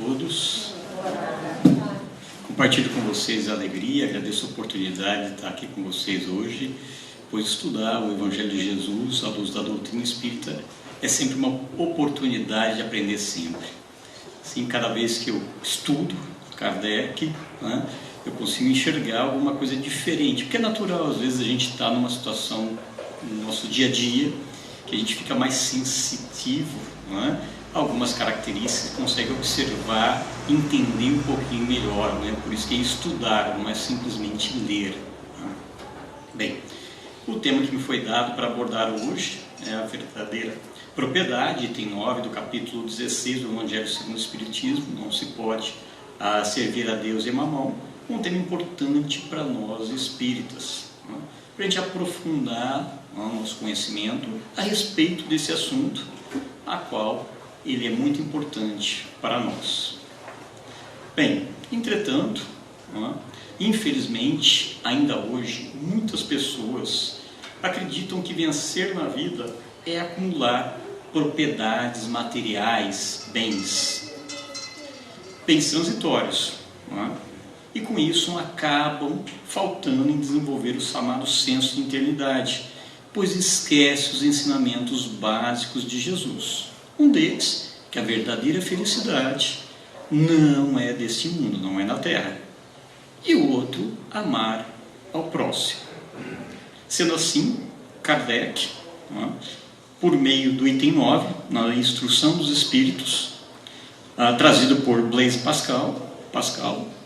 todos. Compartilho com vocês a alegria, agradeço a oportunidade de estar aqui com vocês hoje, pois estudar o Evangelho de Jesus à luz da doutrina espírita é sempre uma oportunidade de aprender sempre. Assim, cada vez que eu estudo Kardec, eu consigo enxergar alguma coisa diferente, porque é natural, às vezes a gente está numa situação no nosso dia a dia que a gente fica mais sensitivo, algumas características, consegue observar, entender um pouquinho melhor, por isso que é estudar, não é simplesmente ler. Bem, o tema que me foi dado para abordar hoje é a verdadeira propriedade, item 9 do capítulo 16 do Evangelho segundo o Espiritismo, não se pode servir a Deus e Mamão, um tema importante para nós espíritas, para a gente aprofundar o nosso conhecimento a respeito desse assunto, a qual ele é muito importante para nós. Bem, entretanto, infelizmente, ainda hoje, muitas pessoas acreditam que vencer na vida é acumular propriedades materiais, bens transitórios, e com isso acabam faltando em desenvolver o chamado senso de eternidade, pois esquece os ensinamentos básicos de Jesus. Um deles, que a verdadeira felicidade não é deste mundo, não é na Terra. E o outro, amar ao próximo. Sendo assim, Kardec, por meio do item 9, na Instrução dos Espíritos, trazido por Blaise Pascal,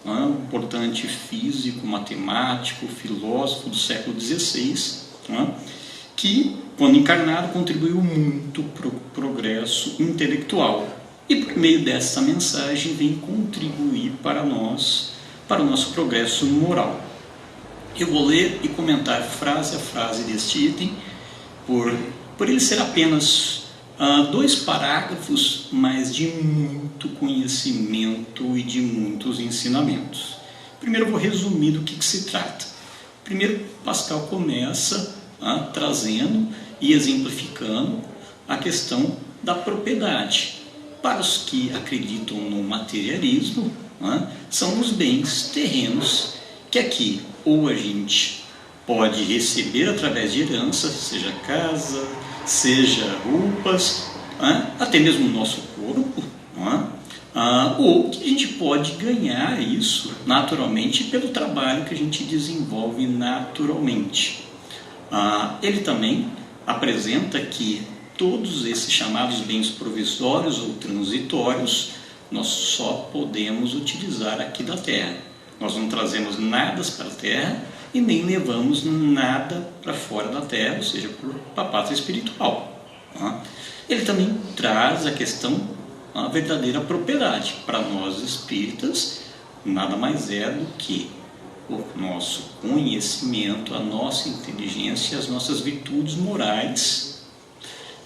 um importante físico, matemático, filósofo do século XVI, que, quando encarnado, contribuiu muito para o progresso intelectual. E por meio dessa mensagem vem contribuir para nós, para o nosso progresso moral. Eu vou ler e comentar frase a frase deste item, por ele ser apenas 2 parágrafos, mas de muito conhecimento e de muitos ensinamentos. Primeiro eu vou resumir do que se trata. Primeiro, Pascal começa trazendo e exemplificando a questão da propriedade. Para os que acreditam no materialismo, são os bens terrenos que aqui ou a gente pode receber através de herança, seja casa, seja roupas, até mesmo o nosso corpo, ou que a gente pode ganhar isso naturalmente pelo trabalho que a gente desenvolve naturalmente. Ele também apresenta que todos esses chamados bens provisórios ou transitórios nós só podemos utilizar aqui da Terra. Nós não trazemos nada para a Terra e nem levamos nada para fora da Terra, ou seja, para a pátria espiritual. Ele também traz a questão da verdadeira propriedade. Para nós espíritas, nada mais é do que o nosso conhecimento, a nossa inteligência, as nossas virtudes morais.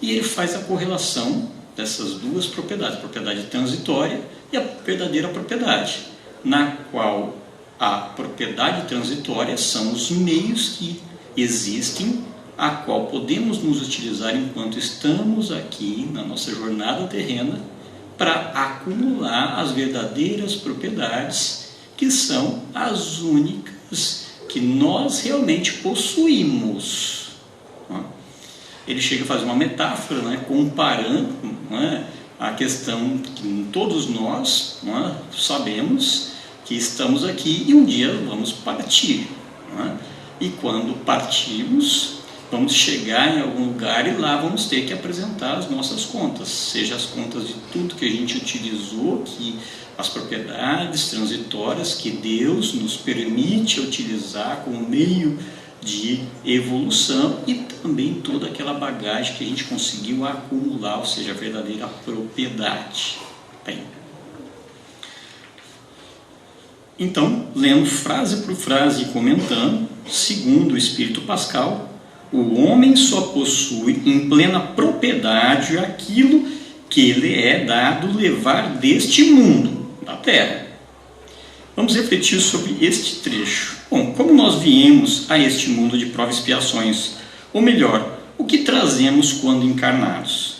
E ele faz a correlação dessas duas propriedades, a propriedade transitória e a verdadeira propriedade, na qual a propriedade transitória são os meios que existem, a qual podemos nos utilizar enquanto estamos aqui na nossa jornada terrena para acumular as verdadeiras propriedades, que são as únicas que nós realmente possuímos. Ele chega a fazer uma metáfora, comparando a questão que todos nós sabemos que estamos aqui e um dia vamos partir. E quando partirmos, vamos chegar em algum lugar e lá vamos ter que apresentar as nossas contas, seja as contas de tudo que a gente utilizou, as propriedades transitórias que Deus nos permite utilizar como meio de evolução e também toda aquela bagagem que a gente conseguiu acumular, ou seja, a verdadeira propriedade. Bem, então, lendo frase por frase e comentando, segundo o Espírito Pascal, o homem só possui em plena propriedade aquilo que lhe é dado levar deste mundo, da Terra. Vamos refletir sobre este trecho. Bom, como nós viemos a este mundo de provas e expiações, ou melhor, o que trazemos quando encarnados?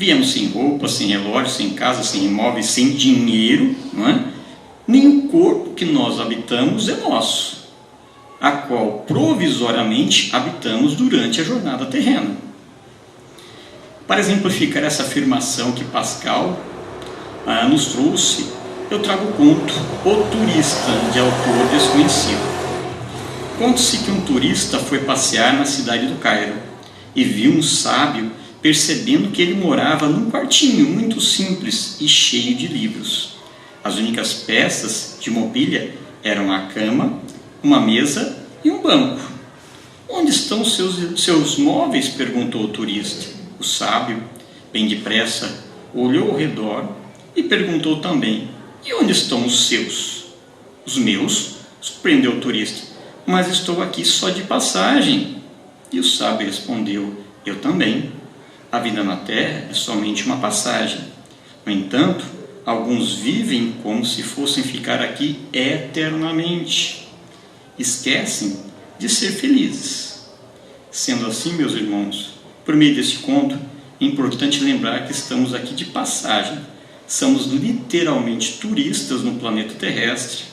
Viemos sem roupa, sem relógio, sem casa, sem imóveis, sem dinheiro, não é? Nem o corpo que nós habitamos é nosso, a qual provisoriamente habitamos durante a jornada terrena. Para exemplificar essa afirmação que Pascal nos trouxe, eu trago o conto O Turista, de autor desconhecido. Conta-se que um turista foi passear na cidade do Cairo e viu um sábio, percebendo que ele morava num quartinho muito simples e cheio de livros. As únicas peças de mobília eram a cama, uma mesa e um banco. Onde estão seus móveis? Perguntou o turista. O sábio, bem depressa, olhou ao redor e perguntou também: e onde estão os seus? Os meus? Surpreendeu o turista. Mas estou aqui só de passagem. E o sábio respondeu: eu também. A vida na terra é somente uma passagem. No entanto, alguns vivem como se fossem ficar aqui eternamente. Esquecem de ser felizes. Sendo assim, meus irmãos, por meio deste conto, é importante lembrar que estamos aqui de passagem. Somos literalmente turistas no planeta terrestre.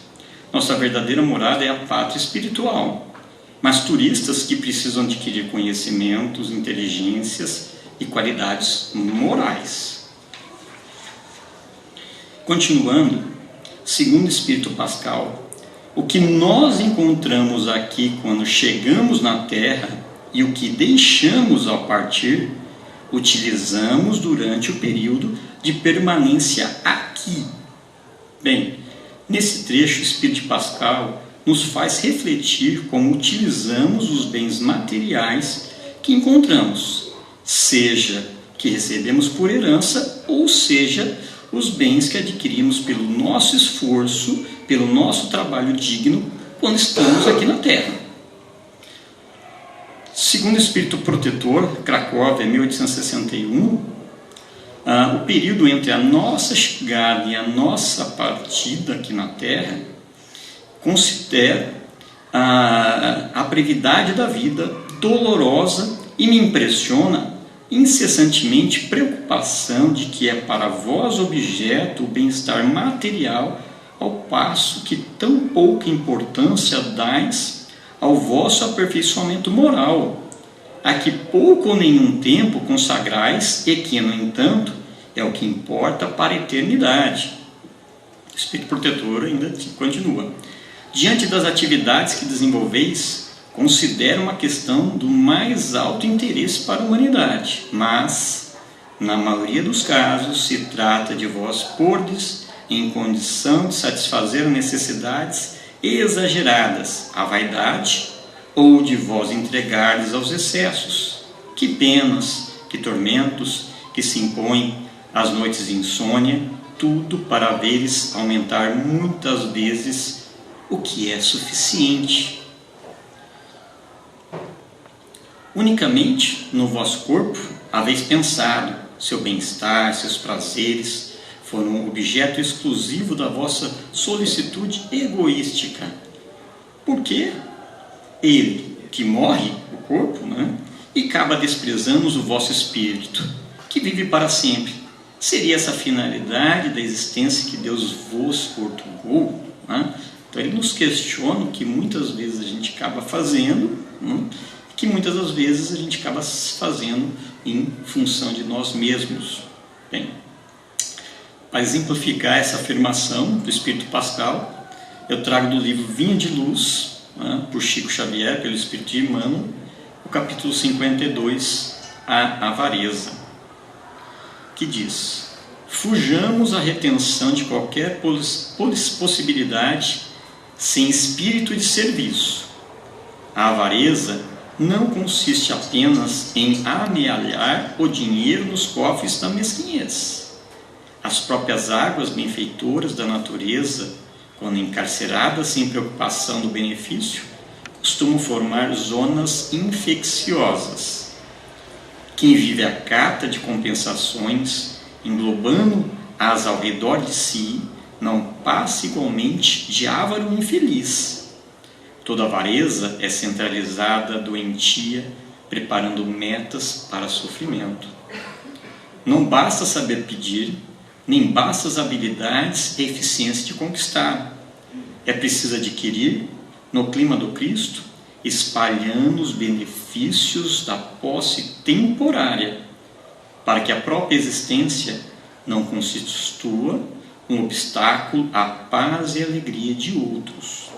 Nossa verdadeira morada é a pátria espiritual. Mas turistas que precisam adquirir conhecimentos, inteligências e qualidades morais. Continuando, segundo o Espírito Pascal, o que nós encontramos aqui quando chegamos na Terra e o que deixamos ao partir, utilizamos durante o período de permanência aqui. Bem, nesse trecho, o Espírito Pascal nos faz refletir como utilizamos os bens materiais que encontramos, seja que recebemos por herança, ou seja, os bens que adquirimos pelo nosso esforço, pelo nosso trabalho digno, quando estamos aqui na Terra. Segundo o Espírito Protetor, Cracóvia, 1861, o período entre a nossa chegada e a nossa partida aqui na Terra considera a brevidade da vida dolorosa e me impressiona incessantemente preocupação de que é para vós objeto o bem-estar material, ao passo que tão pouca importância dais ao vosso aperfeiçoamento moral, a que pouco ou nenhum tempo consagrais e que, no entanto, é o que importa para a eternidade. O Espírito Protetor ainda continua. Diante das atividades que desenvolveis, considero uma questão do mais alto interesse para a humanidade, mas, na maioria dos casos, se trata de vós pordes em condição de satisfazer necessidades exageradas, a vaidade, ou de vós entregardes aos excessos. Que penas, que tormentos, que se impõem, as noites de insônia, tudo para veres aumentar muitas vezes o que é suficiente. Unicamente no vosso corpo haveis pensado, seu bem-estar, seus prazeres foram objeto exclusivo da vossa solicitude egoística. Porque ele que morre, o corpo, e acaba desprezando o vosso espírito, que vive para sempre. Seria essa a finalidade da existência que Deus vos outorgou? Então ele nos questiona o que muitas vezes a gente acaba fazendo, que muitas das vezes a gente acaba fazendo em função de nós mesmos. Bem, para exemplificar essa afirmação do Espírito Pascal, eu trago do livro Vinha de Luz, por Chico Xavier, pelo Espírito de Emmanuel, o capítulo 52, a avareza, que diz: fujamos à retenção de qualquer possibilidade sem espírito de serviço. A avareza não consiste apenas em amealhar o dinheiro nos cofres da mesquinhez. As próprias águas benfeitoras da natureza, quando encarceradas sem preocupação do benefício, costumam formar zonas infecciosas. Quem vive à cata de compensações, englobando-as ao redor de si, não passa igualmente de avaro infeliz. Toda avareza é centralizada, doentia, preparando metas para sofrimento. Não basta saber pedir, nem basta as habilidades e eficiência de conquistar. É preciso adquirir, no clima do Cristo, espalhando os benefícios da posse temporária, para que a própria existência não constitua um obstáculo à paz e alegria de outros.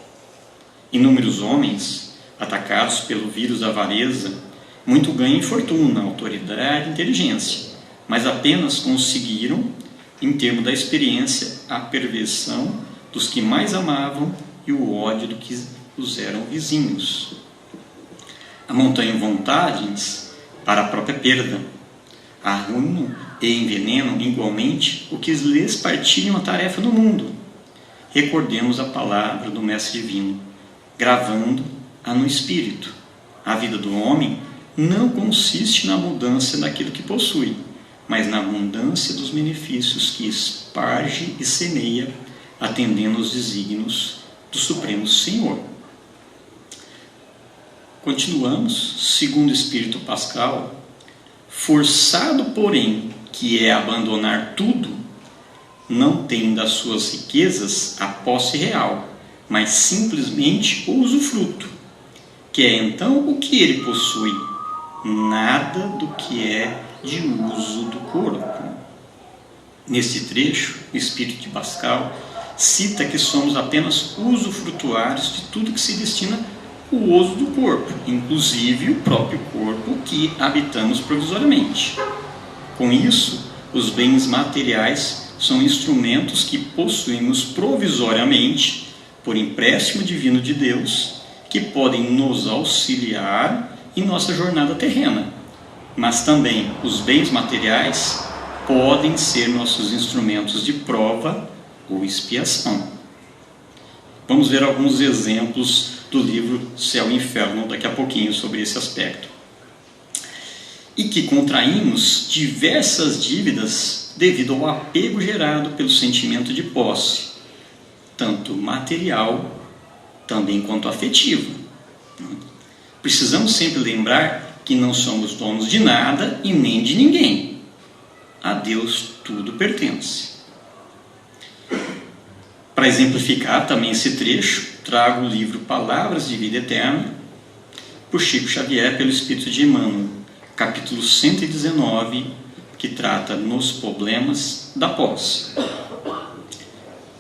Inúmeros homens, atacados pelo vírus da avareza, muito ganham em fortuna, autoridade e inteligência, mas apenas conseguiram, em termos da experiência, a perversão dos que mais amavam e o ódio do que os eram vizinhos. Amontoam vantagens para a própria perda, arruinam e envenenam igualmente o que lhes partilham a tarefa no mundo. Recordemos a palavra do Mestre Divino, gravando-a no espírito. A vida do homem não consiste na mudança daquilo que possui, mas na abundância dos benefícios que esparge e semeia, atendendo aos desígnios do Supremo Senhor. Continuamos, segundo o Espírito Pascal, forçado, porém, que é abandonar tudo, não tem das suas riquezas a posse real, mas simplesmente o usufruto, que é então o que ele possui, nada do que é de uso do corpo. Neste trecho, o Espírito de Pascal cita que somos apenas usufrutuários de tudo que se destina ao uso do corpo, inclusive o próprio corpo que habitamos provisoriamente. Com isso, os bens materiais são instrumentos que possuímos provisoriamente por empréstimo divino de Deus, que podem nos auxiliar em nossa jornada terrena. Mas também os bens materiais podem ser nossos instrumentos de prova ou expiação. Vamos ver alguns exemplos do livro Céu e Inferno daqui a pouquinho sobre esse aspecto. E que contraímos diversas dívidas devido ao apego gerado pelo sentimento de posse, tanto material também quanto afetivo. Precisamos sempre lembrar que não somos donos de nada e nem de ninguém. A Deus tudo pertence. Para exemplificar também esse trecho, trago o livro Palavras de Vida Eterna, por Chico Xavier, pelo Espírito de Emmanuel, capítulo 119, que trata nos problemas da posse.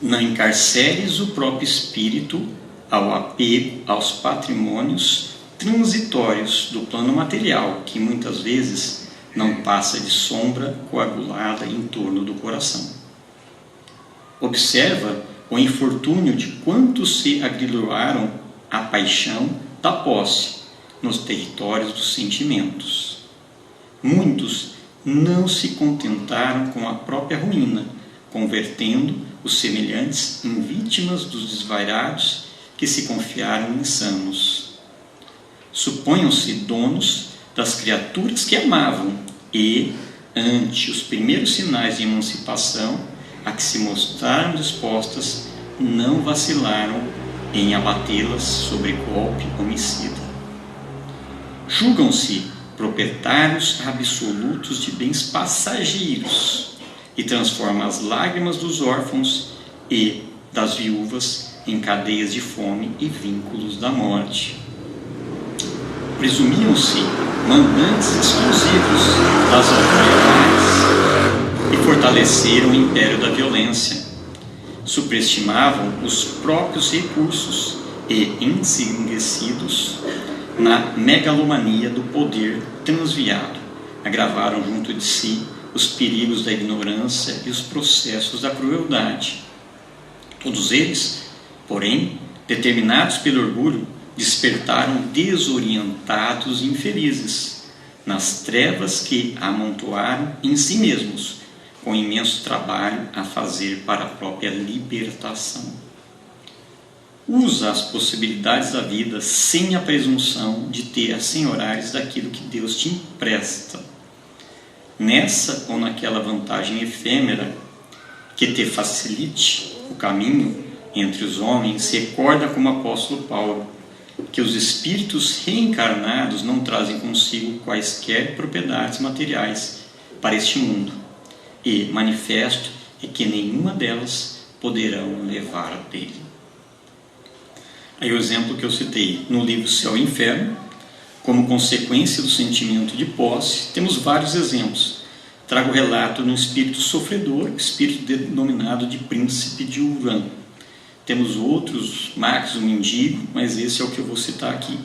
Não encarceres o próprio espírito ao apego aos patrimônios transitórios do plano material, que muitas vezes não passa de sombra coagulada em torno do coração. Observa o infortúnio de quantos se agrilhoaram à paixão da posse nos territórios dos sentimentos. Muitos não se contentaram com a própria ruína, convertendo os semelhantes em vítimas dos desvairados que se confiaram insanos. Suponham-se donos das criaturas que amavam e, ante os primeiros sinais de emancipação a que se mostraram dispostas, não vacilaram em abatê-las sobre golpe homicida. Julgam-se proprietários absolutos de bens passageiros e transformam as lágrimas dos órfãos e das viúvas em cadeias de fome e vínculos da morte. Presumiam-se mandantes exclusivos das autoridades e fortaleceram o império da violência. Superestimavam os próprios recursos e, ensigrecidos na megalomania do poder transviado, agravaram junto de si os perigos da ignorância e os processos da crueldade. Todos eles, porém, determinados pelo orgulho, despertaram desorientados e infelizes nas trevas que amontoaram em si mesmos, com imenso trabalho a fazer para a própria libertação. Usa as possibilidades da vida sem a presunção de ter assenhorares daquilo que Deus te empresta. Nessa ou naquela vantagem efêmera que te facilite o caminho entre os homens, recorda como apóstolo Paulo que os espíritos reencarnados não trazem consigo quaisquer propriedades materiais para este mundo, e manifesto é que nenhuma delas poderão levar dele. Aí o exemplo que eu citei no livro Céu e Inferno, como consequência do sentimento de posse, temos vários exemplos. Trago o relato de um espírito sofredor, espírito denominado de príncipe de Urã. Temos outros, Marcos, o mendigo, mas esse é o que eu vou citar aqui.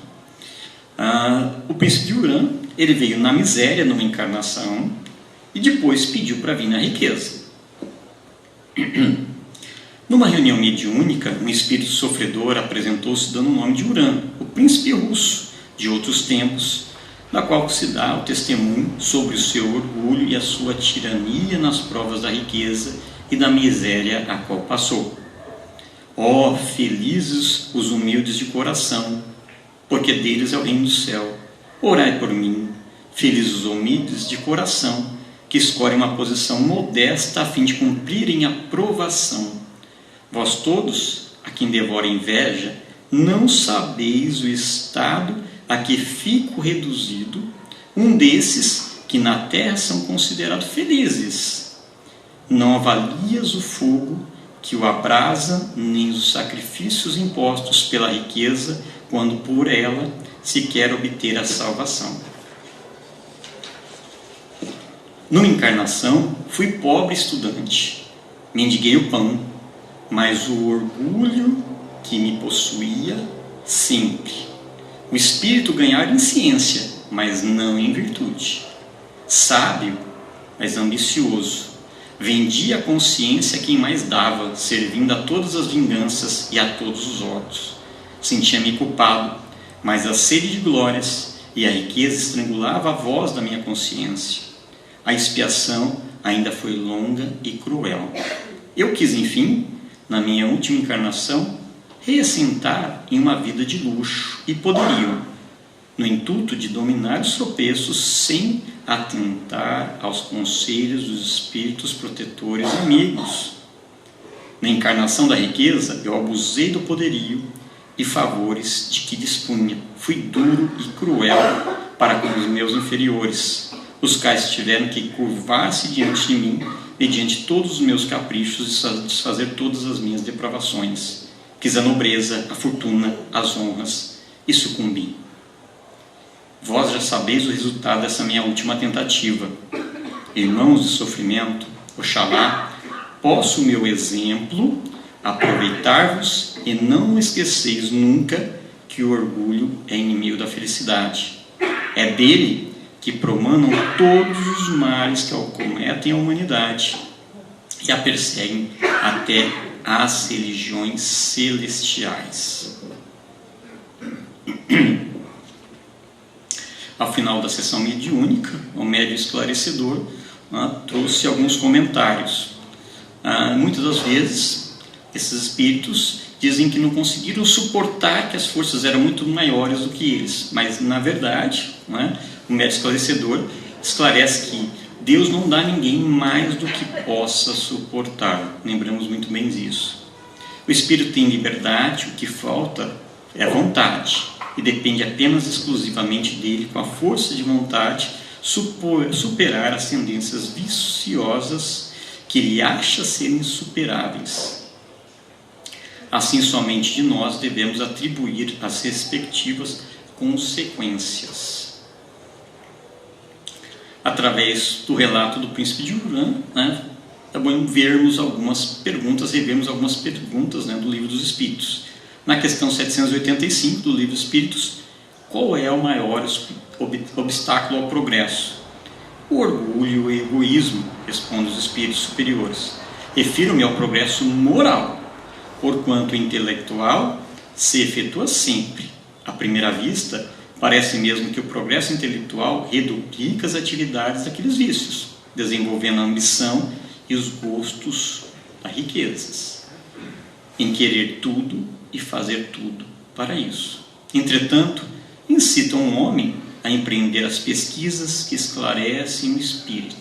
O príncipe de Urã, ele veio na miséria, numa encarnação, e depois pediu para vir na riqueza. Numa reunião mediúnica, um espírito sofredor apresentou-se dando o nome de Urã, o príncipe russo de outros tempos, da qual se dá o testemunho sobre o seu orgulho e a sua tirania nas provas da riqueza e da miséria a qual passou. Ó, felizes os humildes de coração, porque deles é o reino do céu. Orai por mim, felizes os humildes de coração, que escolhem uma posição modesta a fim de cumprirem a provação. Vós todos, a quem devora inveja, não sabeis o estado a que fico reduzido, um desses que na terra são considerados felizes. Não avalias o fogo que o abrasa, nem os sacrifícios impostos pela riqueza, quando por ela se quer obter a salvação. Numa encarnação, fui pobre estudante, mendiguei o pão, mas o orgulho que me possuía sempre. O espírito ganhara em ciência, mas não em virtude. Sábio, mas ambicioso. Vendia a consciência a quem mais dava, servindo a todas as vinganças e a todos os ódios. Sentia-me culpado, mas a sede de glórias e a riqueza estrangulava a voz da minha consciência. A expiação ainda foi longa e cruel. Eu quis, enfim, na minha última encarnação, reassentar em uma vida de luxo e poderio, no intuito de dominar os tropeços sem atentar aos conselhos dos espíritos protetores e amigos. Na encarnação da riqueza, eu abusei do poderio e favores de que dispunha. Fui duro e cruel para com os meus inferiores, os quais tiveram que curvar-se diante de mim, mediante todos os meus caprichos e desfazer todas as minhas depravações. Quis a nobreza, a fortuna, as honras e sucumbi. Vós já sabeis o resultado dessa minha última tentativa. Irmãos de sofrimento, oxalá, posso o meu exemplo aproveitar-vos e não esqueceis nunca que o orgulho é inimigo da felicidade. É dele que promanam todos os males que acometem a humanidade e a perseguem até as religiões celestiais. Ao final da sessão mediúnica, o médium esclarecedor trouxe alguns comentários. Muitas das vezes, esses espíritos dizem que não conseguiram suportar que as forças eram muito maiores do que eles, mas na verdade, o médium esclarecedor esclarece que Deus não dá a ninguém mais do que possa suportar. Lembramos muito bem disso. O espírito tem liberdade, o que falta é vontade, e depende apenas exclusivamente dele, com a força de vontade, superar as tendências viciosas que ele acha serem insuperáveis. Assim, somente de nós devemos atribuir as respectivas consequências. Através do relato do príncipe de Urã, é bom vermos algumas perguntas, revermos algumas perguntas do Livro dos Espíritos. Na questão 785 do Livro dos Espíritos, qual é o maior obstáculo ao progresso? O orgulho e o egoísmo, respondem os espíritos superiores. Refiro-me ao progresso moral, porquanto o intelectual se efetua sempre. À primeira vista, parece mesmo que o progresso intelectual reduplica as atividades daqueles vícios, desenvolvendo a ambição e os gostos das riquezas, em querer tudo e fazer tudo para isso. Entretanto, incitam um homem a empreender as pesquisas que esclarecem o espírito.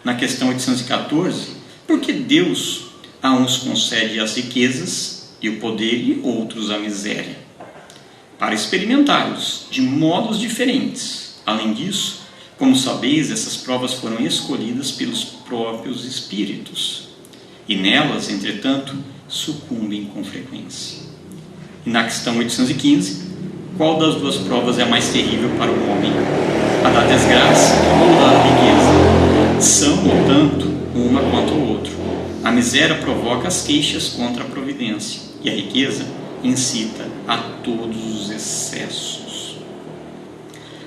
Na questão 814, por que Deus a uns concede as riquezas e o poder e outros a miséria? Para experimentá-los de modos diferentes. Além disso, Como sabeis, essas provas foram escolhidas pelos próprios espíritos, e nelas, entretanto, sucumbem com frequência. E na questão 815, qual das duas provas é a mais terrível para o homem? A da desgraça ou a da riqueza? São, no tanto, uma quanto o outro. A miséria provoca as queixas contra a providência, e a riqueza incita a todos os excessos.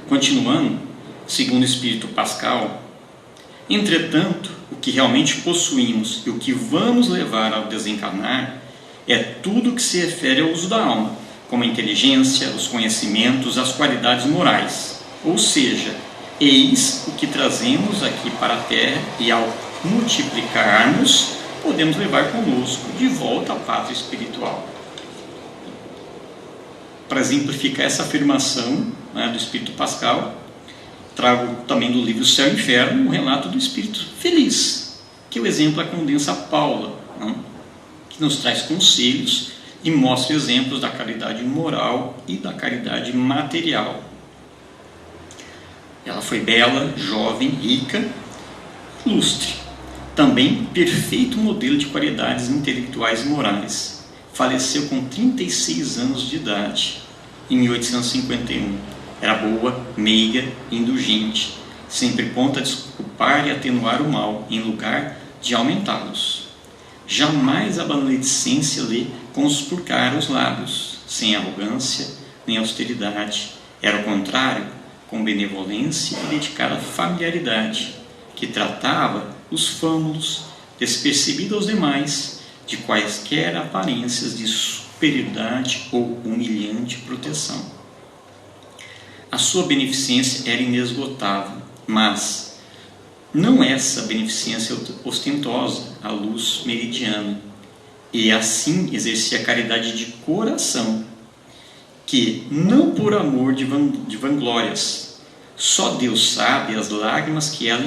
Continuando, segundo o Espírito Pascal, entretanto, o que realmente possuímos e o que vamos levar ao desencarnar é tudo que se refere ao uso da alma, como a inteligência, os conhecimentos, as qualidades morais. Ou seja, eis o que trazemos aqui para a Terra e, ao multiplicarmos, podemos levar conosco de volta à pátria espiritual. Para exemplificar essa afirmação, do Espírito Pascal, trago também do livro Céu e Inferno um relato do Espírito Feliz, que o exemplo é a Condensa Paula, que nos traz conselhos e mostra exemplos da caridade moral e da caridade material. Ela foi bela, jovem, rica, ilustre, também perfeito modelo de qualidades intelectuais e morais. Faleceu com 36 anos de idade, em 1851. Era boa, meiga e indulgente, sempre pronta a desculpar e atenuar o mal, em lugar de aumentá-los. Jamais a maledicência lhe conspurcara os lábios, sem arrogância nem austeridade. Era o contrário, com benevolência e dedicada familiaridade, que tratava os fâmulos, despercebido aos demais, de quaisquer aparências de superioridade ou humilhante proteção. A sua beneficência era inesgotável, mas não essa beneficência ostentosa, a luz meridiana, e assim exercia a caridade de coração, que não por amor de vanglórias, só Deus sabe as lágrimas que ela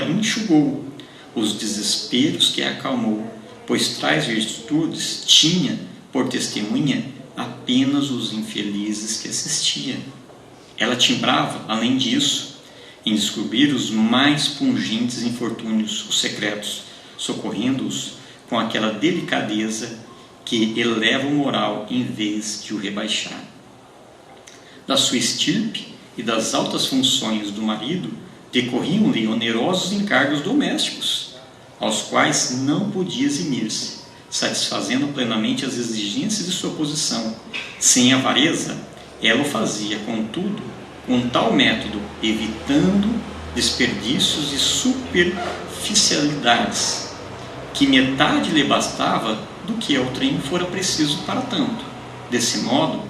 enxugou, os desesperos que acalmou, pois tais virtudes tinha por testemunha apenas os infelizes que assistiam. Ela timbrava, além disso, em descobrir os mais pungentes infortúnios, os secretos, socorrendo-os com aquela delicadeza que eleva o moral em vez de o rebaixar. Da sua estirpe e das altas funções do marido decorriam-lhe onerosos encargos domésticos, aos quais não podia eximir-se, satisfazendo plenamente as exigências de sua posição. Sem avareza, ela o fazia, contudo, com tal método, evitando desperdícios e superficialidades, que metade lhe bastava do que ao trem fora preciso para tanto. Desse modo,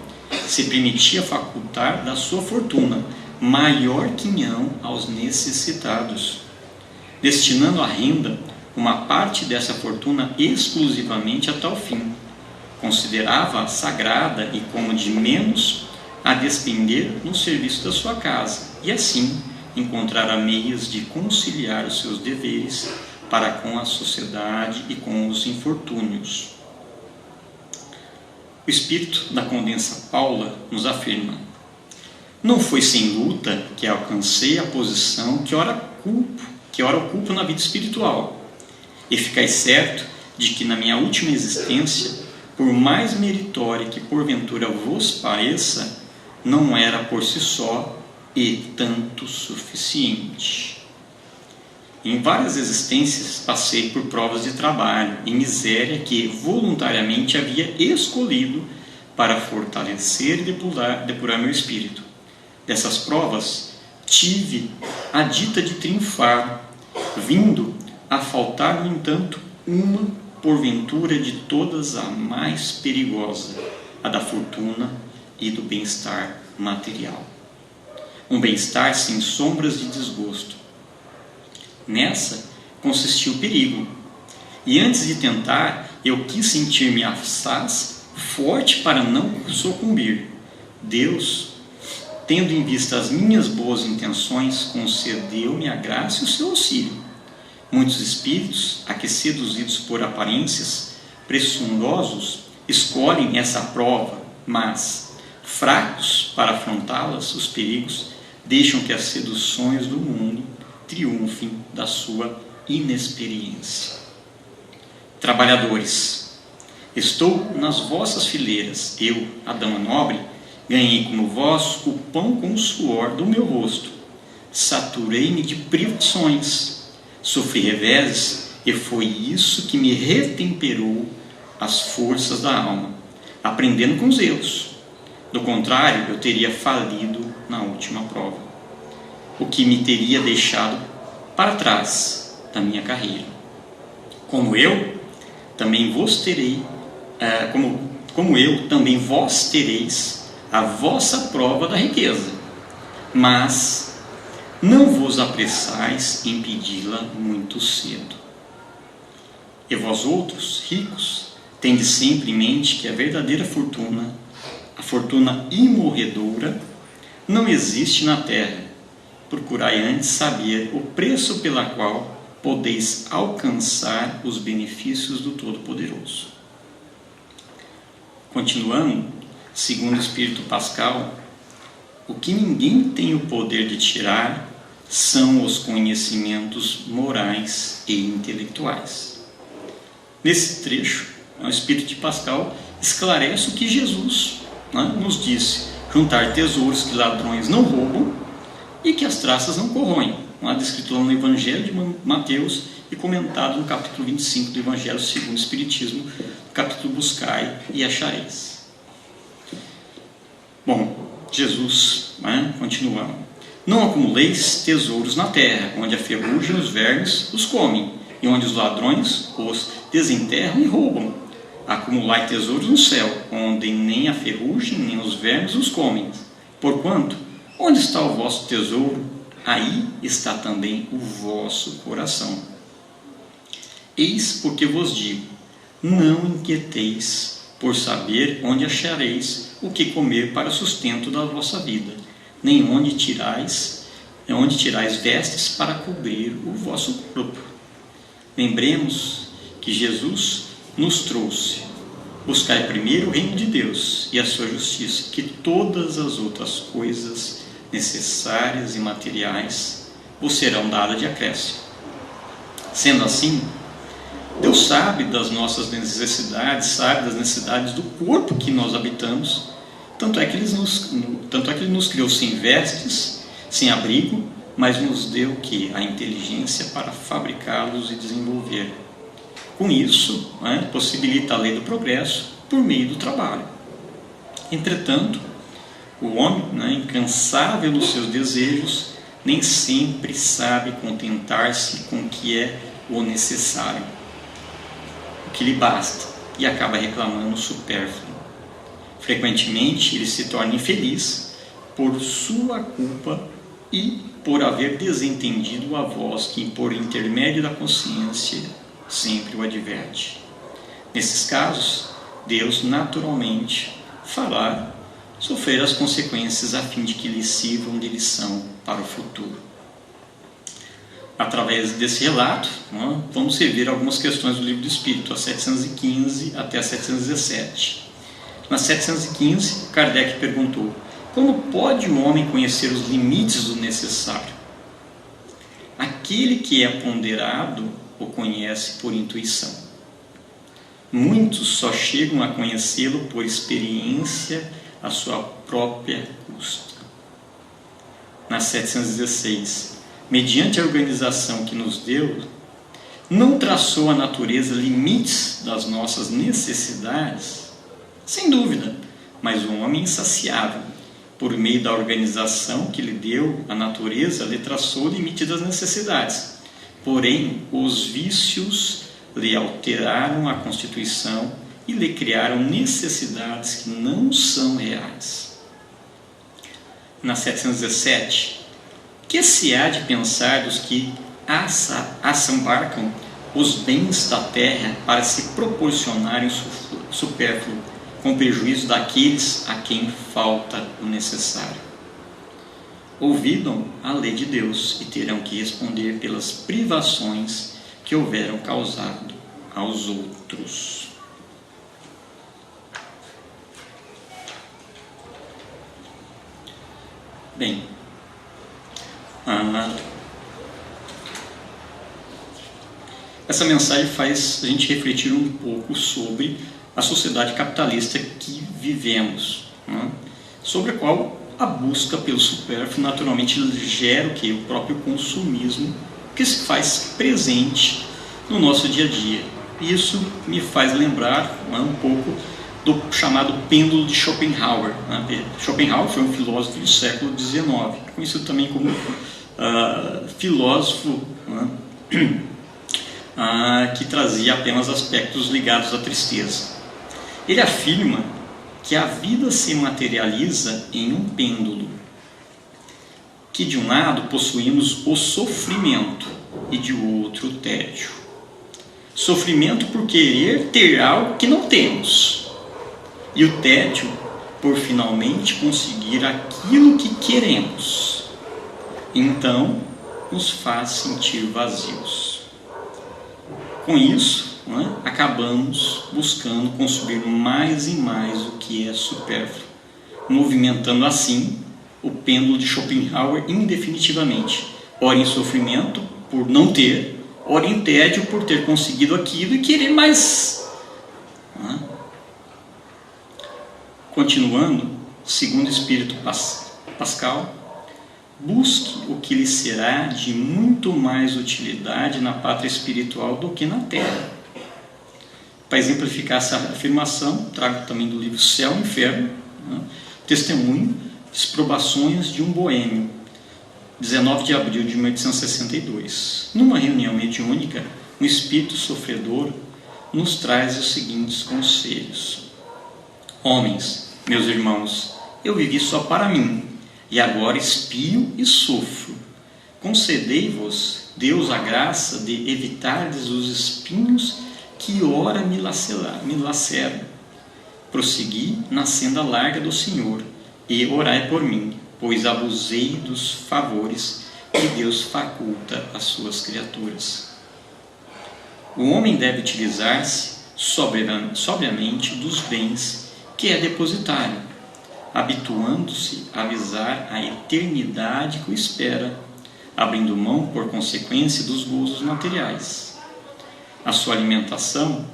se permitia facultar da sua fortuna maior quinhão aos necessitados, destinando a renda uma parte dessa fortuna exclusivamente a tal fim. Considerava-a sagrada e como de menos a despender no serviço da sua casa, e assim encontrara meios de conciliar os seus deveres para com a sociedade e com os infortúnios. O espírito da Condensa Paula nos afirma: não foi sem luta que alcancei a posição que ora ocupo na vida espiritual, e ficai certo de que na minha última existência, por mais meritória que porventura vos pareça, não era por si só e tanto suficiente. Em várias existências passei por provas de trabalho e miséria que voluntariamente havia escolhido para fortalecer e depurar meu espírito. Dessas provas tive a dita de triunfar, vindo a faltar, no entanto, uma, porventura de todas a mais perigosa, a da fortuna e do bem-estar material. Um bem-estar sem sombras de desgosto. Nessa consistia o perigo. E antes de tentar, eu quis sentir-me assaz, forte para não sucumbir. Deus, tendo em vista as minhas boas intenções, concedeu-me a graça e o seu auxílio. Muitos espíritos, a que seduzidos por aparências presunçosos, escolhem essa prova, mas, fracos para afrontá-las, os perigos, deixam que as seduções do mundo triunfem da sua inexperiência. Trabalhadores, estou nas vossas fileiras, eu, a dama nobre, ganhei como vós o pão com o suor do meu rosto, saturei-me de privações, sofri reveses, e foi isso que me retemperou as forças da alma, aprendendo com os erros. Do contrário, eu teria falido na última prova, o que me teria deixado para trás da minha carreira. Como eu, também vos tereis a vossa prova da riqueza, mas não vos apressais em pedi-la muito cedo. E vós outros, ricos, tendes sempre em mente que a verdadeira fortuna, a fortuna imorredoura, não existe na terra. Procurai antes saber o preço pela qual podeis alcançar os benefícios do Todo-Poderoso. Continuando, segundo o Espírito Pascal, o que ninguém tem o poder de tirar são os conhecimentos morais e intelectuais. Nesse trecho, o Espírito de Pascal esclarece o que Jesus nos disse: juntar tesouros que ladrões não roubam e que as traças não corroem. Descrito lá no Evangelho de Mateus e comentado no capítulo 25 do Evangelho segundo o Espiritismo, no capítulo Buscai e Achareis. Bom, Jesus, continuando: não acumuleis tesouros na terra, onde a ferrugem e os vermes os comem, e onde os ladrões os desenterram e roubam. Acumulai tesouros no céu, onde nem a ferrugem nem os vermes os comem. Porquanto, onde está o vosso tesouro, aí está também o vosso coração. Eis porque vos digo: não inquieteis por saber onde achareis o que comer para o sustento da vossa vida, nem onde tirais vestes para cobrir o vosso corpo. Lembremos que Jesus nos trouxe: buscai primeiro o reino de Deus e a sua justiça, que todas as outras coisas necessárias e materiais vos serão dadas de acréscimo. Sendo assim, Deus sabe das nossas necessidades, sabe das necessidades do corpo que nós habitamos, tanto é que Ele nos criou sem vestes, sem abrigo, mas nos deu o quê? A inteligência para fabricá-los e desenvolver. Com isso, possibilita a lei do progresso por meio do trabalho. Entretanto, o homem, incansável nos seus desejos, nem sempre sabe contentar-se com o que é o necessário, o que lhe basta, e acaba reclamando o supérfluo. Frequentemente, ele se torna infeliz por sua culpa e por haver desentendido a voz que, por intermédio da consciência, sempre o adverte. Nesses casos, Deus naturalmente fará sofrer as consequências a fim de que lhe sirvam de lição para o futuro. Através desse relato, vamos rever algumas questões do Livro do Espírito, a 715 até a 717. Na 715, Kardec perguntou: como pode o homem conhecer os limites do necessário? Aquele que é ponderado o conhece por intuição. Muitos só chegam a conhecê-lo por experiência à sua própria custa. Na 716, mediante a organização que nos deu, não traçou a natureza limites das nossas necessidades? Sem dúvida, mas o homem insaciável, por meio da organização que lhe deu a natureza, lhe traçou o limite das necessidades. Porém, os vícios lhe alteraram a constituição e lhe criaram necessidades que não são reais. Na 717, que se há de pensar dos que assambarcam os bens da terra para se proporcionarem supérfluo, com prejuízo daqueles a quem falta o necessário? Ouvidam a lei de Deus e terão que responder pelas privações que houveram causado aos outros. Bem, Essa mensagem faz a gente refletir um pouco sobre a sociedade capitalista que vivemos, né? Sobre a qual a busca pelo supérfluo naturalmente gera o próprio consumismo que se faz presente no nosso dia a dia. Isso me faz lembrar, né, um pouco do chamado pêndulo de Schopenhauer. Schopenhauer foi um filósofo do século XIX, conhecido também como filósofo, né, que trazia apenas aspectos ligados à tristeza. Ele afirma que a vida se materializa em um pêndulo, que de um lado possuímos o sofrimento e de outro o tédio. Sofrimento por querer ter algo que não temos, e o tédio por finalmente conseguir aquilo que queremos. Então nos faz sentir vazios. Com isso, né, acabamos buscando consumir mais e mais o que é supérfluo, movimentando assim o pêndulo de Schopenhauer indefinitivamente, ora em sofrimento por não ter, ora em tédio por ter conseguido aquilo e querer mais. Continuando, segundo o Espírito Pascal, busque o que lhe será de muito mais utilidade na pátria espiritual do que na terra. Para exemplificar essa afirmação, trago também do livro Céu e Inferno, né, testemunho das probações de um boêmio, 19 de abril de 1862. Numa reunião mediúnica, um espírito sofredor nos traz os seguintes conselhos: homens, meus irmãos, eu vivi só para mim, e agora expio e sofro. Concedei-vos, Deus, a graça de evitardes os espinhos que ora me laceram. Prossegui na senda larga do Senhor, e orai por mim, pois abusei dos favores que Deus faculta às suas criaturas. O homem deve utilizar-se sobriamente dos bens que é depositário, habituando-se a visar a eternidade que o espera, abrindo mão, por consequência, dos gozos materiais. A sua alimentação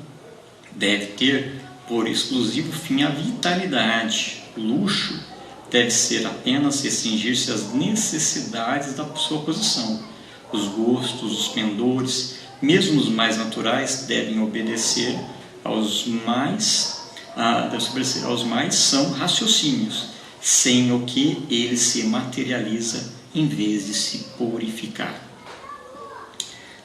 deve ter por exclusivo fim a vitalidade. O luxo deve ser apenas restringir-se às necessidades da sua posição. Os gostos, os pendores, mesmo os mais naturais, devem obedecer aos mais são raciocínios, sem o que ele se materializa em vez de se purificar.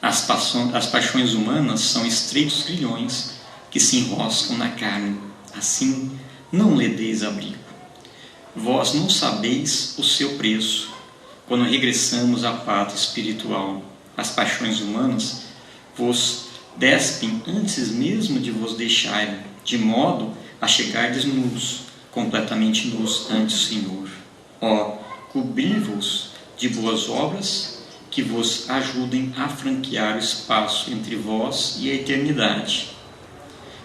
As paixões humanas são estreitos grilhões que se enroscam na carne. Assim, não lhe deis abrigo. Vós não sabeis o seu preço. Quando regressamos à pátria espiritual, as paixões humanas vos despem antes mesmo de vos deixarem, de modo a chegardes nus, completamente nus ante o Senhor. Cobri-vos de boas obras que vos ajudem a franquear o espaço entre vós e a eternidade.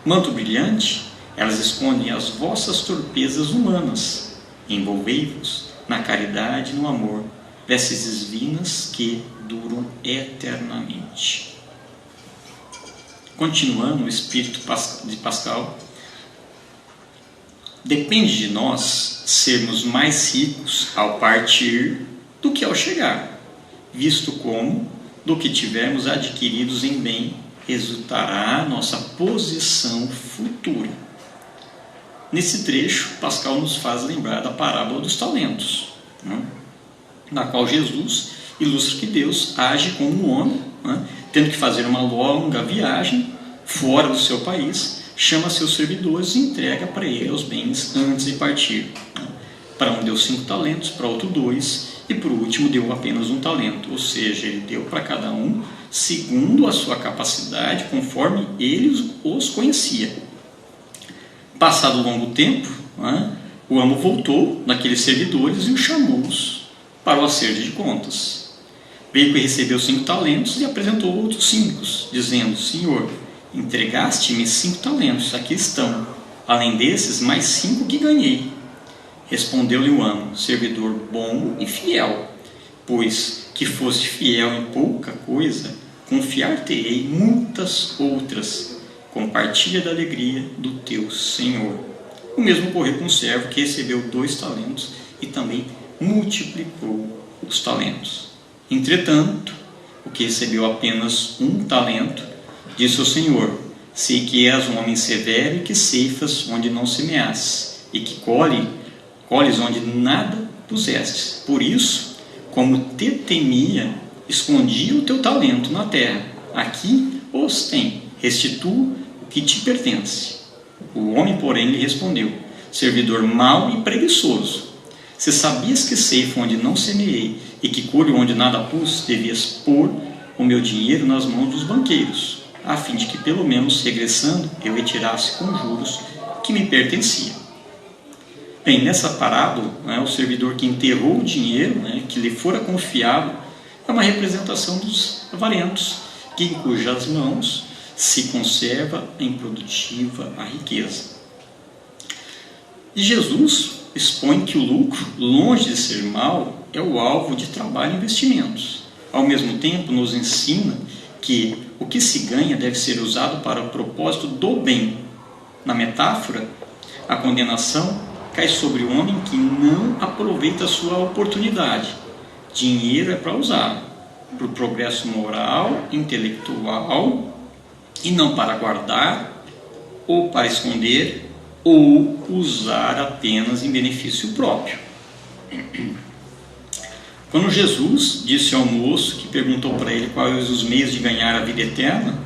Manto brilhante, elas escondem as vossas torpezas humanas. Envolvei-vos na caridade e no amor, vestes divinas que duram eternamente. Continuando o Espírito de Pascal, depende de nós sermos mais ricos ao partir do que ao chegar, visto como, do que tivermos adquiridos em bem, resultará nossa posição futura. Nesse trecho, Pascal nos faz lembrar da parábola dos talentos, né, na qual Jesus ilustra que Deus age como um homem, né, tendo que fazer uma longa viagem fora do seu país, chama seus servidores e entrega para ele os bens antes de partir. Para um deu 5 talentos, para outro 2, e para o último deu apenas 1 talento, ou seja, ele deu para cada um segundo a sua capacidade, conforme ele os conhecia. Passado longo tempo, o amo voltou naqueles servidores e os chamou-os para o acerto de contas. Veio e recebeu 5 talentos e apresentou outros 5, dizendo: Senhor, entregaste-me 5 talentos, aqui estão, além desses, mais 5 que ganhei. Respondeu-lhe o amo: servidor bom e fiel, pois que fosse fiel em pouca coisa, confiar-te-ei muitas outras. Compartilha da alegria do teu Senhor. O mesmo ocorreu com o servo que recebeu 2 talentos e também multiplicou os talentos. Entretanto, o que recebeu apenas 1 talento, disse ao Senhor: sei que és um homem severo e que ceifas onde não semeastes, e que colhes onde nada pusestes. Por isso, como te temia, escondi o teu talento na terra. Aqui os tem, restitua o que te pertence. O homem, porém, lhe respondeu: servidor mau e preguiçoso, se sabias que ceifo onde não semeei e que colho onde nada pus, devias pôr o meu dinheiro nas mãos dos banqueiros, a fim de que, pelo menos regressando, eu retirasse com juros que me pertencia. Bem, nessa parábola, o servidor que enterrou o dinheiro, que lhe fora confiado, é uma representação dos avarentos, que em cujas mãos se conserva a improdutiva a riqueza. E Jesus expõe que o lucro, longe de ser mal, é o alvo de trabalho e investimentos. Ao mesmo tempo, nos ensina que o que se ganha deve ser usado para o propósito do bem. Na metáfora, a condenação cai sobre o homem que não aproveita a sua oportunidade. Dinheiro é para usar para o progresso moral, intelectual, e não para guardar, ou para esconder, ou usar apenas em benefício próprio. Quando Jesus disse ao moço que perguntou para ele quais os meios de ganhar a vida eterna,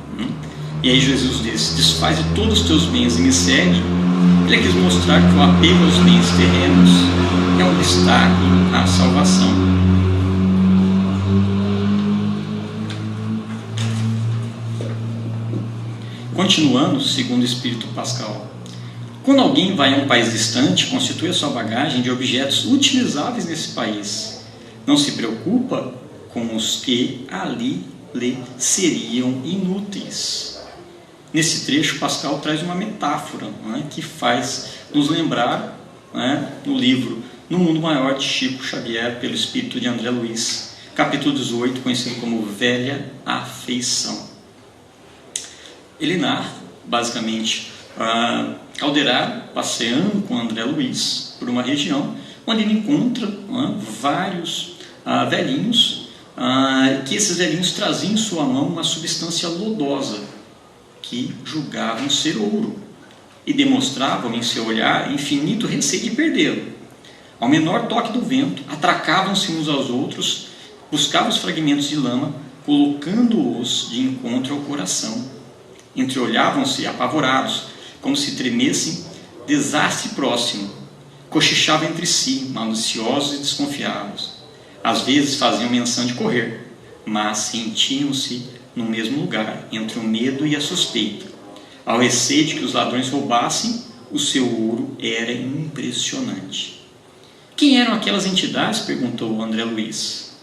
e aí Jesus disse: desfaz todos os teus bens e me segue, ele quis mostrar que o apego aos bens terrenos é um obstáculo à salvação. Continuando, segundo o Espírito Pascal, quando alguém vai a um país distante, constitui a sua bagagem de objetos utilizáveis nesse país. Não se preocupa com os que ali lhe seriam inúteis. Nesse trecho, Pascal traz uma metáfora, que faz nos lembrar, no livro No Mundo Maior, de Chico Xavier, pelo espírito de André Luiz, capítulo 18, conhecido como Velha Afeição. Ele narra, basicamente, Calderaro passeando com André Luiz por uma região onde ele encontra vários velhinhos, que esses velhinhos traziam em sua mão uma substância lodosa que julgavam ser ouro e demonstravam em seu olhar infinito receio de perdê-lo. Ao menor toque do vento, atracavam-se uns aos outros, buscavam os fragmentos de lama, colocando-os de encontro ao coração. Entreolhavam-se apavorados, como se tremessem desastre próximo. Cochichavam entre si, maliciosos e desconfiados. Às vezes faziam menção de correr, mas sentiam-se no mesmo lugar, entre o medo e a suspeita. Ao receio de que os ladrões roubassem, o seu ouro era impressionante. Quem eram aquelas entidades? Perguntou André Luiz.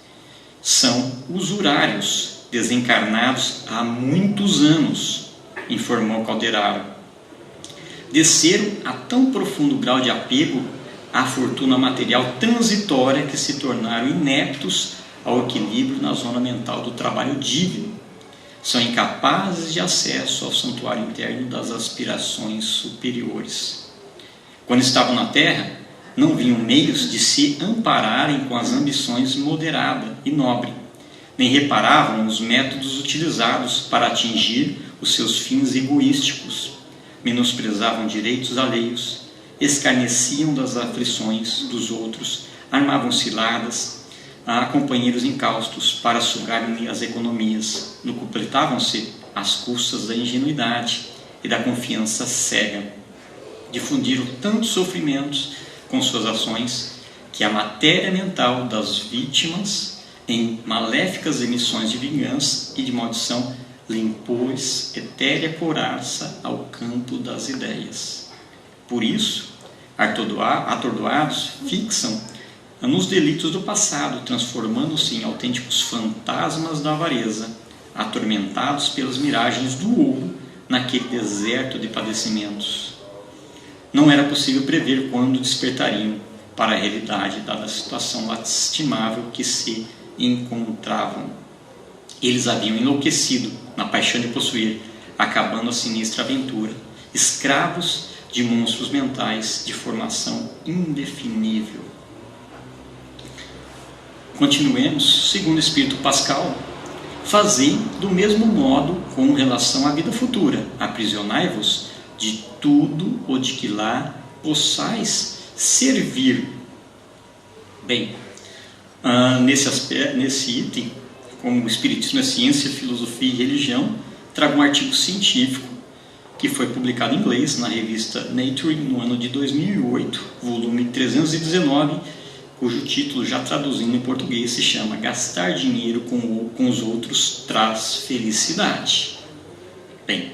São usurários, desencarnados há muitos anos, informou Calderaro. Desceram a tão profundo grau de apego à fortuna material transitória que se tornaram ineptos ao equilíbrio na zona mental do trabalho digno. São incapazes de acesso ao santuário interno das aspirações superiores. Quando estavam na Terra, não viam meios de se ampararem com as ambições moderada e nobre, nem reparavam nos métodos utilizados para atingir os seus fins egoísticos, menosprezavam direitos alheios, escarneciam das aflições dos outros, armavam ciladas a companheiros incaustos para sugarem as economias, lucubritavam-se às custas da ingenuidade e da confiança cega. Difundiram tantos sofrimentos com suas ações que a matéria mental das vítimas, em maléficas emissões de vingança e de maldição, lhe impôs etérea couraça ao campo das ideias. Por isso, atordoados, fixam nos delitos do passado, transformando-se em autênticos fantasmas da avareza, atormentados pelas miragens do ouro naquele deserto de padecimentos. Não era possível prever quando despertariam para a realidade, dada a situação lastimável que se encontravam. Eles haviam enlouquecido na paixão de possuir, acabando a sinistra aventura, escravos de monstros mentais de formação indefinível. Continuemos, segundo o Espírito Pascal, fazei do mesmo modo com relação à vida futura, aprisionai-vos de tudo o de que lá possais servir. Bem, nesse item, como o Espiritismo é ciência, filosofia e religião, trago um artigo científico que foi publicado em inglês na revista Nature no ano de 2008, volume 319, cujo título, já traduzindo em português, se chama Gastar Dinheiro com os Outros Traz Felicidade. Bem,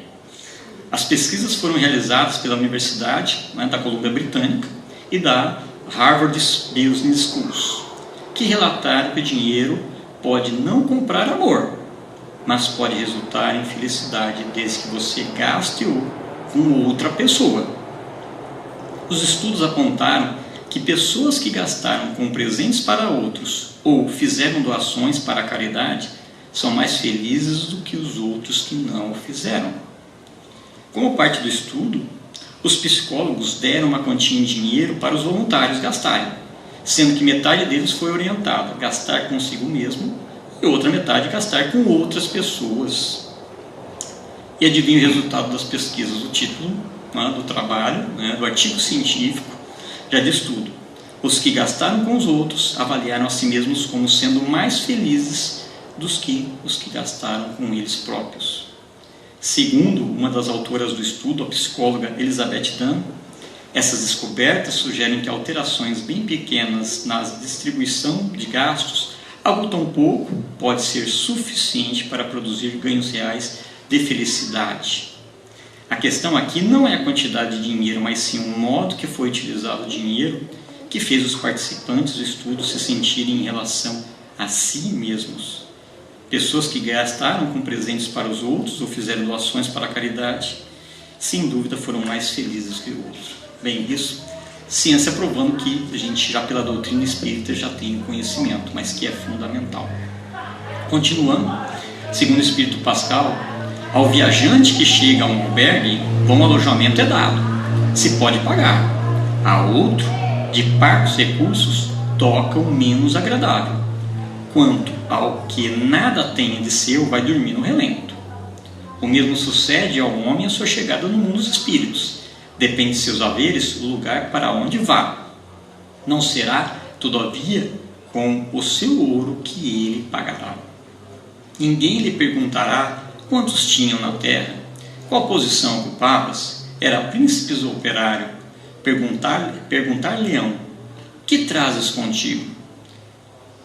as pesquisas foram realizadas pela Universidade da Colômbia Britânica e da Harvard Business Schools, que relataram que o dinheiro pode não comprar amor, mas pode resultar em felicidade desde que você gaste-o com outra pessoa. Os estudos apontaram que pessoas que gastaram com presentes para outros ou fizeram doações para a caridade são mais felizes do que os outros que não o fizeram. Como parte do estudo, os psicólogos deram uma quantia em dinheiro para os voluntários gastarem, sendo que metade deles foi orientada a gastar consigo mesmo e outra metade gastar com outras pessoas. E adivinha o resultado das pesquisas? O título do trabalho, do artigo científico, já diz tudo. Os que gastaram com os outros avaliaram a si mesmos como sendo mais felizes do que os que gastaram com eles próprios. Segundo uma das autoras do estudo, a psicóloga Elizabeth Dunn, essas descobertas sugerem que alterações bem pequenas na distribuição de gastos, algo tão pouco, pode ser suficiente para produzir ganhos reais de felicidade. A questão aqui não é a quantidade de dinheiro, mas sim o modo que foi utilizado o dinheiro que fez os participantes do estudo se sentirem em relação a si mesmos. Pessoas que gastaram com presentes para os outros ou fizeram doações para a caridade, sem dúvida foram mais felizes que outros. Bem, isso, ciência provando que a gente já pela doutrina espírita já tem conhecimento, mas que é fundamental. Continuando, segundo o Espírito Pascal, ao viajante que chega a um albergue, bom alojamento é dado, se pode pagar. A outro, de parcos recursos, toca o menos agradável. Quanto ao que nada tem de seu, vai dormir no relento. O mesmo sucede ao homem a sua chegada no mundo dos espíritos. Depende de seus haveres o lugar para onde vá. Não será, todavia, com o seu ouro que ele pagará. Ninguém lhe perguntará quantos tinham na terra, qual posição ocupavas, era príncipes ou operário. Perguntar-lhe-ão, que trazes contigo?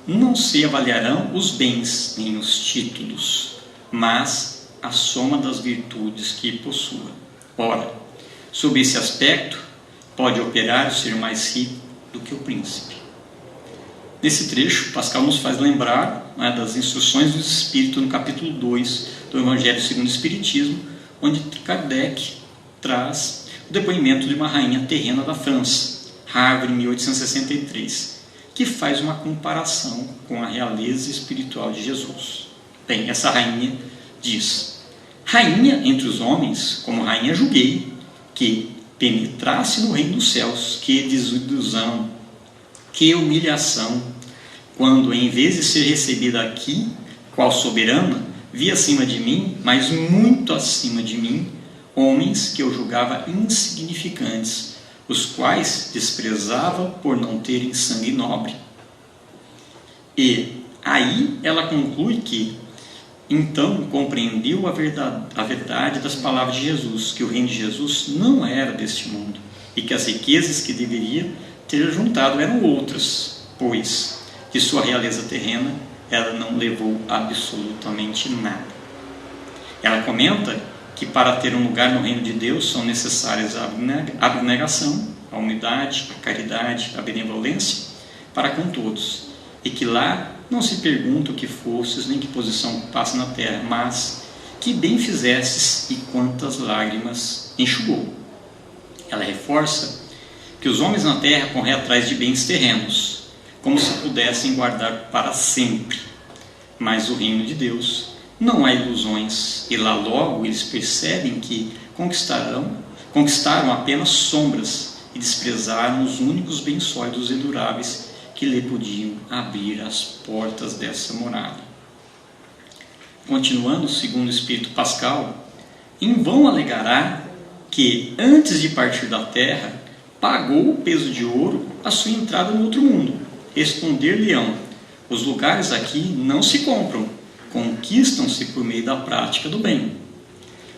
Não se avaliarão os bens nem os títulos, mas a soma das virtudes que possua. Ora, sob esse aspecto, pode o operário ser mais rico do que o príncipe. Nesse trecho, Pascal nos faz lembrar das instruções do Espírito no capítulo 2 do Evangelho segundo o Espiritismo, onde Kardec traz o depoimento de uma rainha terrena da França, Havre, 1863, que faz uma comparação com a realeza espiritual de Jesus. Bem, essa rainha diz: rainha entre os homens, como rainha julguei, que penetrasse no reino dos céus, que desilusão, que humilhação, quando em vez de ser recebida aqui, qual soberana, vi acima de mim, mas muito acima de mim, homens que eu julgava insignificantes, os quais desprezava por não terem sangue nobre. E aí ela conclui que então compreendeu a verdade das palavras de Jesus, que o reino de Jesus não era deste mundo e que as riquezas que deveria ter juntado eram outras, pois de sua realeza terrena ela não levou absolutamente nada. Ela comenta que para ter um lugar no reino de Deus são necessárias a abnegação, a humildade, a caridade, a benevolência para com todos, e que lá não se pergunta o que fosses nem que posição ocupasse na terra, mas que bem fizesses e quantas lágrimas enxugou. Ela reforça que os homens na terra correm atrás de bens terrenos, como se pudessem guardar para sempre. Mas o reino de Deus não há ilusões, e lá logo eles percebem que conquistaram apenas sombras e desprezaram os únicos bens sólidos e duráveis que lhe podiam abrir as portas dessa morada. Continuando, segundo o Espírito Pascal, em vão alegará que, antes de partir da terra, pagou o peso de ouro a sua entrada no outro mundo. Responder-lhe-ão: os lugares aqui não se compram, conquistam-se por meio da prática do bem.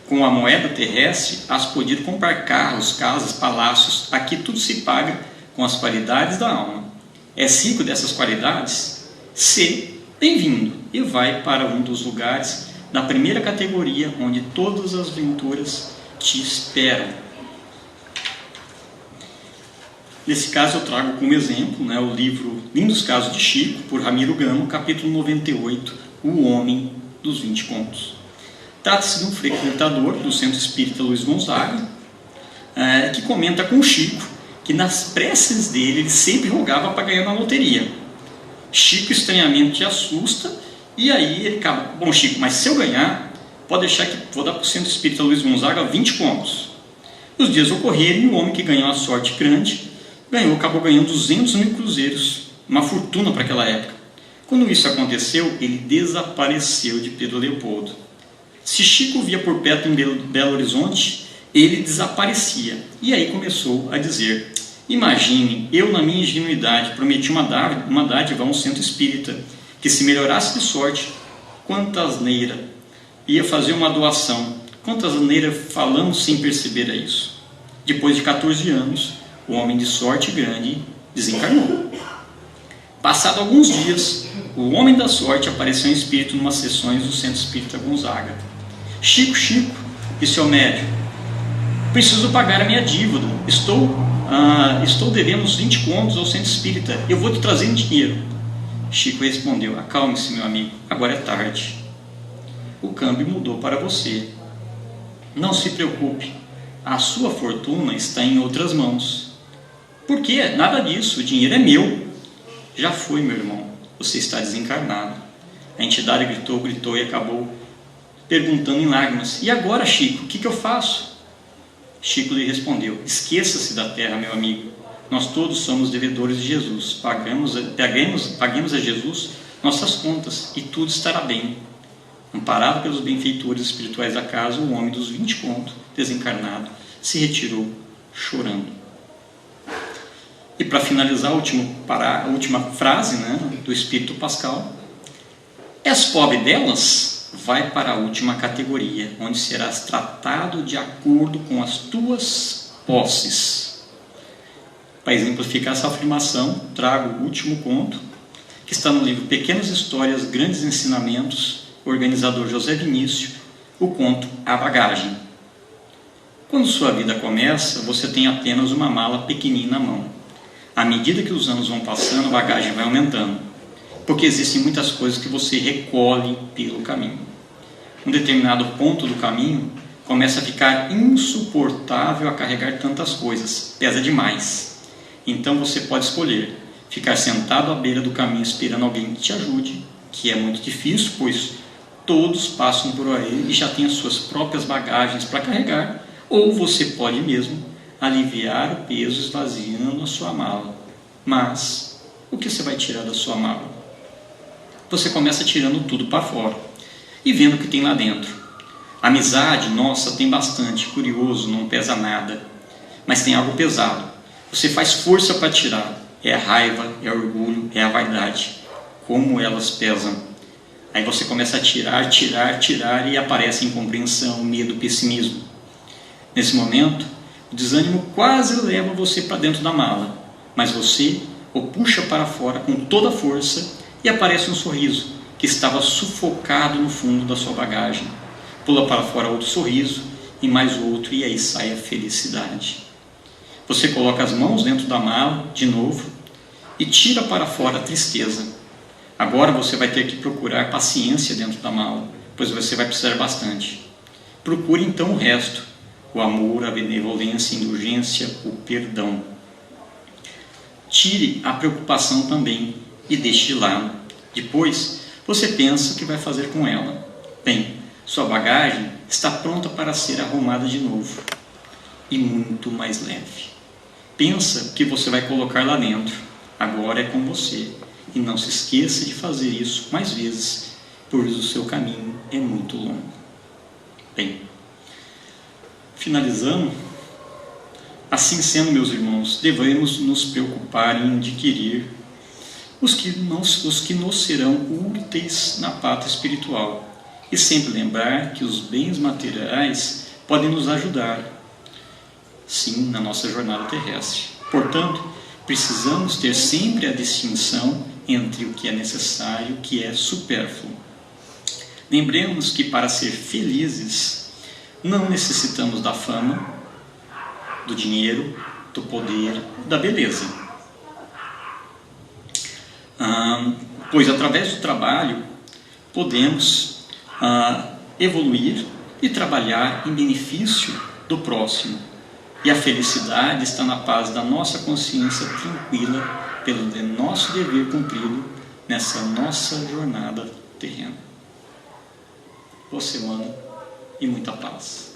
Com a moeda terrestre, has podido comprar carros, casas, palácios. Aqui tudo se paga com as qualidades da alma. És rico dessas qualidades? Se bem-vindo e vai para um dos lugares da primeira categoria, onde todas as venturas te esperam. Nesse caso eu trago como exemplo o livro Lindos Casos de Chico, por Ramiro Gama, capítulo 98, O Homem dos 20 Contos. Trata-se de um frequentador do Centro Espírita Luiz Gonzaga, que comenta com Chico que nas preces dele ele sempre rogava para ganhar na loteria. Chico estranhamente assusta, e aí ele acaba: bom, Chico, mas se eu ganhar, pode deixar que vou dar para o Centro Espírita Luiz Gonzaga 20 contos. Os dias ocorreram e o homem que ganhou a sorte grande acabou ganhando 200 mil cruzeiros, uma fortuna para aquela época. Quando isso aconteceu, ele desapareceu de Pedro Leopoldo. Se Chico via por perto em Belo Horizonte, ele desaparecia. E aí começou a dizer: imagine, eu na minha ingenuidade prometi uma dádiva a um centro espírita, que se melhorasse de sorte, quanta asneira, ia fazer uma doação, quanta asneira falamos sem perceber isso. Depois de 14 anos, o homem de sorte grande desencarnou. Passado alguns dias, o homem da sorte apareceu em espírito numas sessões do Centro Espírita Gonzaga. Chico, disse ao médium, preciso pagar a minha dívida, estou devendo uns 20 contos ao Centro Espírita, eu vou te trazer em dinheiro. Chico respondeu: acalme-se, meu amigo, agora é tarde. O câmbio mudou para você. Não se preocupe, a sua fortuna está em outras mãos. Por quê? Nada disso, o dinheiro é meu. Já foi, meu irmão, você está desencarnado. A entidade gritou e acabou perguntando em lágrimas: e agora, Chico, o que eu faço? Chico lhe respondeu: esqueça-se da terra, meu amigo. Nós todos somos devedores de Jesus. Paguemos a Jesus nossas contas e tudo estará bem. Amparado pelos benfeitores espirituais da casa, o homem dos 20 contos, desencarnado, se retirou chorando. E para finalizar, a última frase do Espírito Pascal: és pobre delas? Vai para a última categoria, onde serás tratado de acordo com as tuas posses. Para exemplificar essa afirmação, trago o último conto, que está no livro Pequenas Histórias, Grandes Ensinamentos, organizador José Vinícius, o conto A Bagagem. Quando sua vida começa, você tem apenas uma mala pequenina na mão. À medida que os anos vão passando, a bagagem vai aumentando, porque existem muitas coisas que você recolhe pelo caminho. Um determinado ponto do caminho começa a ficar insuportável a carregar tantas coisas, pesa demais. Então você pode escolher ficar sentado à beira do caminho esperando alguém que te ajude, que é muito difícil, pois todos passam por aí e já têm as suas próprias bagagens para carregar, ou você pode mesmo aliviar o peso esvaziando a sua mala. Mas o que você vai tirar da sua mala? Você começa tirando tudo para fora e vendo o que tem lá dentro. Amizade, nossa, tem bastante, curioso, não pesa nada. Mas tem algo pesado. Você faz força para tirar. É a raiva, é o orgulho, é a vaidade. Como elas pesam. Aí você começa a tirar e aparece incompreensão, medo, pessimismo. Nesse momento, o desânimo quase leva você para dentro da mala, mas você o puxa para fora com toda a força e aparece um sorriso que estava sufocado no fundo da sua bagagem. Pula para fora outro sorriso e mais outro, e aí sai a felicidade. Você coloca as mãos dentro da mala de novo e tira para fora a tristeza. Agora você vai ter que procurar paciência dentro da mala, pois você vai precisar bastante. Procure então o resto: o amor, a benevolência, a indulgência, o perdão. Tire a preocupação também e deixe de lado. Depois, você pensa o que vai fazer com ela. Bem, sua bagagem está pronta para ser arrumada de novo e muito mais leve. Pensa o que você vai colocar lá dentro. Agora é com você. E não se esqueça de fazer isso mais vezes, pois o seu caminho é muito longo. Bem, finalizando, assim sendo, meus irmãos, devemos nos preocupar em adquirir os que nos serão úteis na pátria espiritual e sempre lembrar que os bens materiais podem nos ajudar, sim, na nossa jornada terrestre. Portanto, precisamos ter sempre a distinção entre o que é necessário e o que é supérfluo. Lembremos que para ser felizes não necessitamos da fama, do dinheiro, do poder, da beleza. Pois através do trabalho podemos evoluir e trabalhar em benefício do próximo. E a felicidade está na paz da nossa consciência tranquila pelo nosso dever cumprido nessa nossa jornada terrena. Boa semana e muita paz.